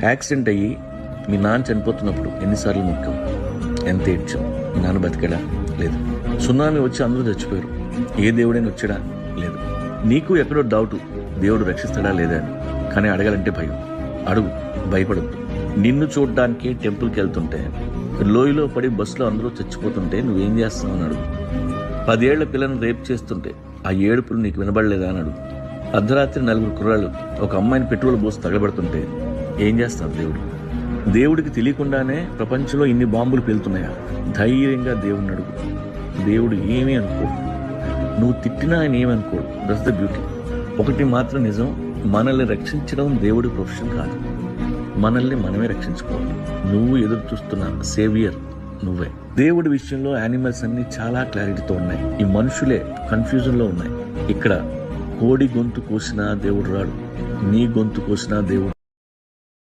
Accident అయ్యి మీ నాన్న చనిపోతున్నప్పుడు ఎన్నిసార్లు మొక్కాం, ఎంత ఏడ్చాం? మీ నాన్న బతికాడా? లేదు. సునామీ వచ్చి అందరూ చచ్చిపోయారు, ఏ దేవుడైనా వచ్చాడా? లేదు. నీకు ఎక్కడో డౌటు, దేవుడు రక్షిస్తాడా లేదా అని. కానీ అడగాలంటే భయం. అడుగు, భయపడద్దు. నిన్ను చూడడానికి టెంపుల్కి వెళ్తుంటే లోయలో పడి బస్సులో అందరూ చచ్చిపోతుంటే నువ్వేం చేస్తావు అని అడుగు. 10 ఏళ్ల పిల్లని రేప్ చేస్తుంటే ఆ ఏడుపులు నీకు వినబడలేదా అని అడుగు. అర్ధరాత్రి 4 కుర్రాళ్ళు ఒక అమ్మాయిని పెట్రోల్ పోసి తగలబెడుతుంటే ఏం చేస్తాడు దేవుడు? దేవుడికి తెలియకుండానే ప్రపంచంలో ఇన్ని బాంబులు పేలుతున్నాయా? ధైర్యంగా దేవుడిని అడుగు. దేవుడు ఏమీ అనుకోడు. నువ్వు తిట్టినా ఆయన ఏమనుకోడు. That's the beauty. ఒకటి మాత్రం నిజం, మనల్ని రక్షించడం దేవుడి ప్రొఫెషన్ కాదు. మనల్ని మనమే రక్షించుకోవాలి. నువ్వు ఎదురు చూస్తున్న సేవియర్ నువ్వే. దేవుడి విషయంలో యానిమల్స్ అన్ని చాలా క్లారిటీతో ఉన్నాయి. ఈ మనుషులే కన్ఫ్యూజన్ లో ఉన్నాయి. ఇక్కడ కోడి గొంతు కోసినా దేవుడు రాడు, నీ గొంతు కోసినా దేవుడు